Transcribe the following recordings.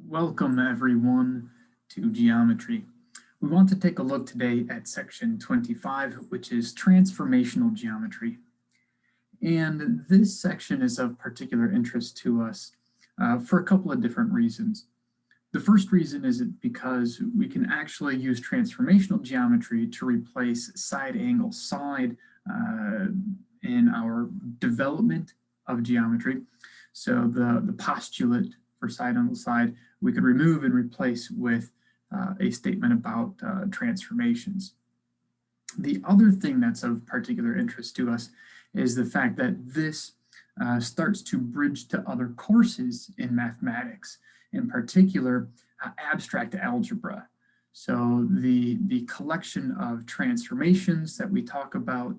Welcome everyone to geometry. We want to take a look today at section 25, which is transformational geometry. And this section is of particular interest to us for a couple of different reasons. The first reason is because we can actually use transformational geometry to replace side angle side in our development of geometry. So the postulate for side angle side we could remove and replace with a statement about transformations. The other thing that's of particular interest to us is the fact that this starts to bridge to other courses in mathematics, in particular abstract algebra. So the collection of transformations that we talk about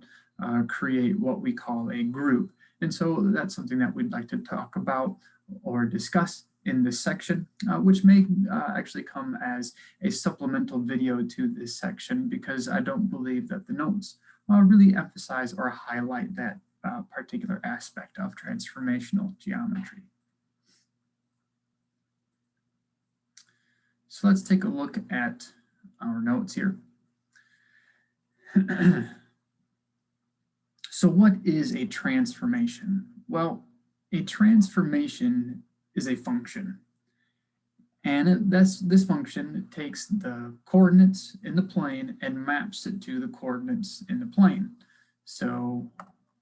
create what we call a group. And so that's something that we'd like to talk about or discuss in this section, which may actually come as a supplemental video to this section because I don't believe that the notes really emphasize or highlight that particular aspect of transformational geometry. So let's take a look at our notes here. So what is a transformation? Well, a transformation is a function. And this function takes the coordinates in the plane and maps it to the coordinates in the plane. So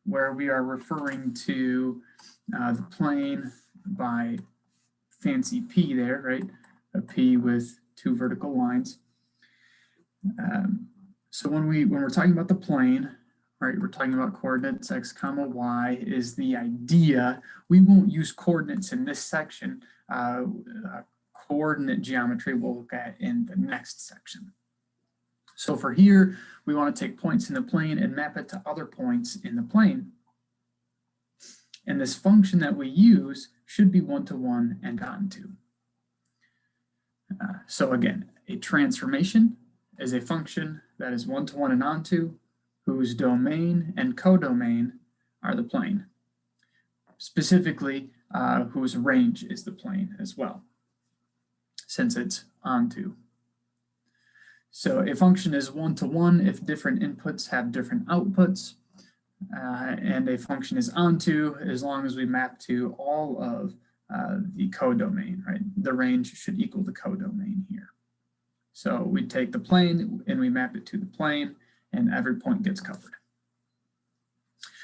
where we are referring to the plane by fancy P there, right? A P with two vertical lines. So when we're talking about the plane, right, we're talking about coordinates x comma y is the idea. We won't use coordinates in this section. Coordinate geometry we'll look at in the next section. So for here, we want to take points in the plane and map it to other points in the plane. And this function that we use should be one-to-one and onto. So again, a transformation is a function that is one-to-one and onto, whose domain and codomain are the plane. Specifically, whose range is the plane as well, since it's onto. So a function is one-to-one if different inputs have different outputs, and a function is onto as long as we map to all of the codomain, right? The range should equal the codomain here. So we take the plane and we map it to the plane, and every point gets covered.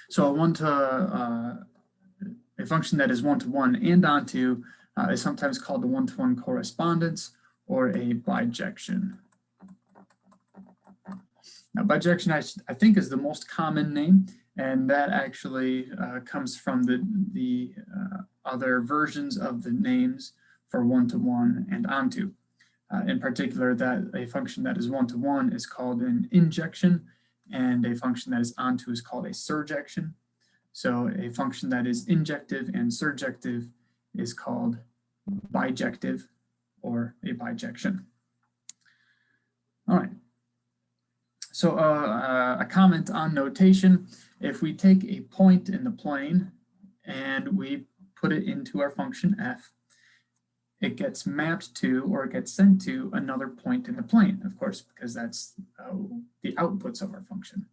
So a function that is one-to-one and onto is sometimes called a one-to-one correspondence or a bijection. Now, bijection I think is the most common name, and that actually comes from the other versions of the names for one-to-one and onto. In particular, that a function that is one-to-one is called an injection, and a function that is onto is called a surjection. So a function that is injective and surjective is called bijective or a bijection. All right. So a comment on notation. If we take a point in the plane and we put it into our function f, it gets mapped to or it gets sent to another point in the plane, of course, because that's the outputs of our function.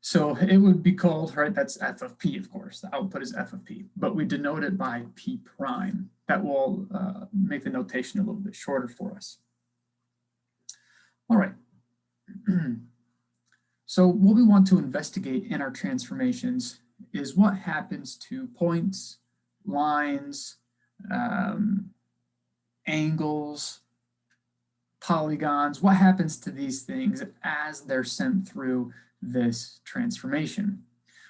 So it would be called, right, that's f of p, of course. The output is f of p, but we denote it by p prime. That will make the notation a little bit shorter for us. All right. So what we want to investigate in our transformations is what happens to points, lines, angles, polygons. What happens to these things as they're sent through this transformation?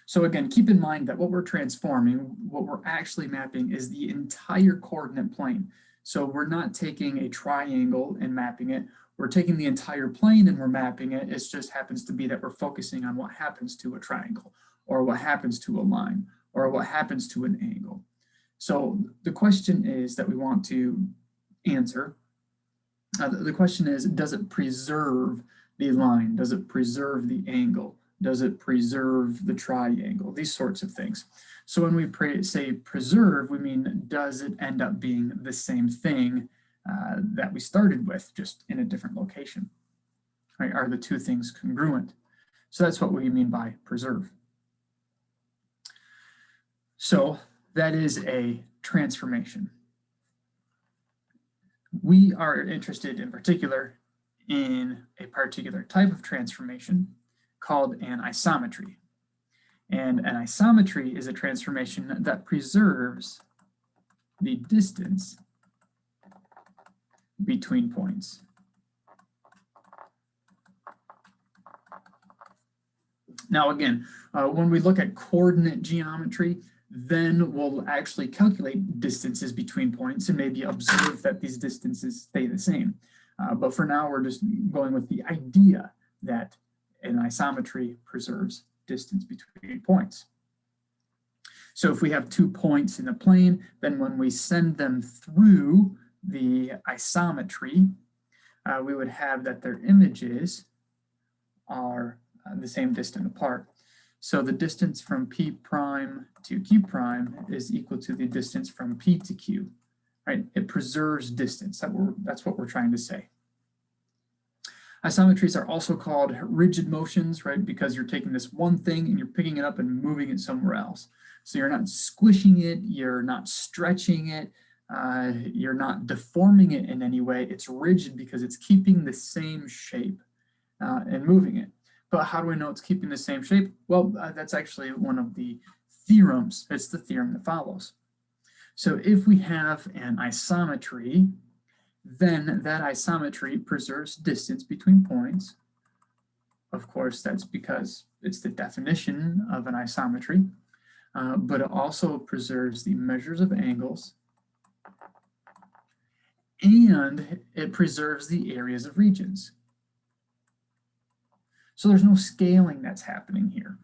So again, keep in mind that what we're transforming, what we're actually mapping is the entire coordinate plane. So we're not taking a triangle and mapping it. We're taking the entire plane and we're mapping it. It just happens to be that we're focusing on what happens to a triangle, or what happens to a line, or what happens to an angle. So the question is that we want to answer. The question is, does it preserve the line? Does it preserve the angle? Does it preserve the triangle? These sorts of things. So when we say preserve, we mean, does it end up being the same thing that we started with, just in a different location? Right? Are the two things congruent? So that's what we mean by preserve. So that is a transformation. We are interested in particular in a particular type of transformation called an isometry. And an isometry is a transformation that preserves the distance between points. Now again, when we look at coordinate geometry, then we'll actually calculate distances between points and maybe observe that these distances stay the same. But for now, we're just going with the idea that an isometry preserves distance between points. So if we have 2 points in the plane, then when we send them through the isometry, we would have that their images are the same distance apart. So the distance from P prime to Q prime is equal to the distance from P to Q, right? It preserves distance. That's what we're trying to say. Isometries are also called rigid motions, right? Because you're taking this one thing and you're picking it up and moving it somewhere else. So you're not squishing it, you're not stretching it, you're not deforming it in any way. It's rigid because it's keeping the same shape and moving it. But how do we know it's keeping the same shape? Well, that's actually one of the theorems. It's the theorem that follows. So if we have an isometry, then that isometry preserves distance between points. Of course, that's because it's the definition of an isometry, but it also preserves the measures of angles, and it preserves the areas of regions. So there's no scaling that's happening here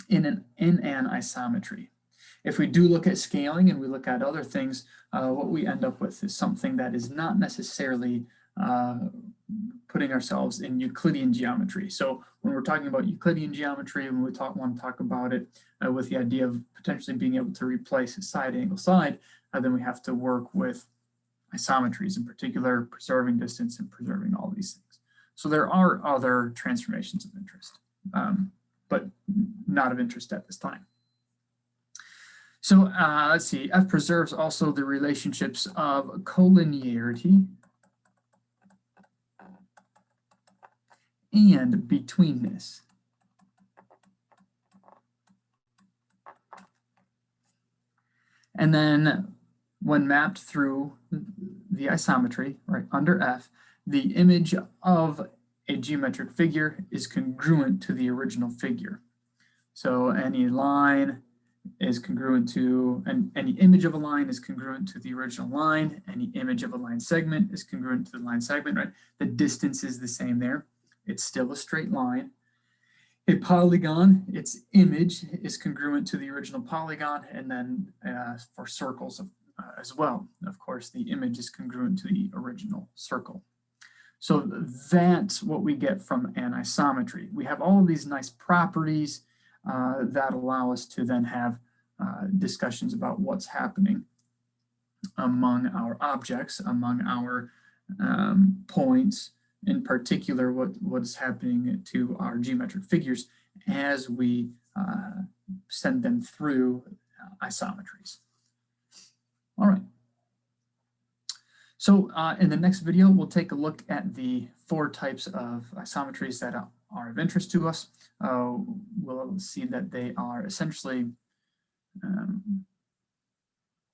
in an isometry. If we do look at scaling and we look at other things, what we end up with is something that is not necessarily putting ourselves in Euclidean geometry. So when we're talking about Euclidean geometry, when we want to talk about it with the idea of potentially being able to replace a side angle side, then we have to work with isometries, in particular preserving distance and preserving all these things. So there are other transformations of interest, but not of interest at this time. So let's see, F preserves also the relationships of collinearity and betweenness. And then when mapped through the isometry, right, under F, the image of a geometric figure is congruent to the original figure. So any line is congruent to, and any image of a line is congruent to the original line. Any image of a line segment is congruent to the line segment, right? The distance is the same there. It's still a straight line. A polygon, its image is congruent to the original polygon, and then for circles as well, of course, the image is congruent to the original circle. So that's what we get from an isometry. We have all of these nice properties that allow us to then have discussions about what's happening among our objects, among our points, in particular what is happening to our geometric figures as we send them through isometries. All right. So in the next video, we'll take a look at the 4 types of isometries that are of interest to us. We'll see that they are essentially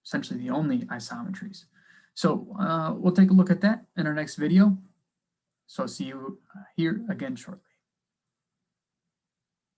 the only isometries. So we'll take a look at that in our next video. So I'll see you here again shortly.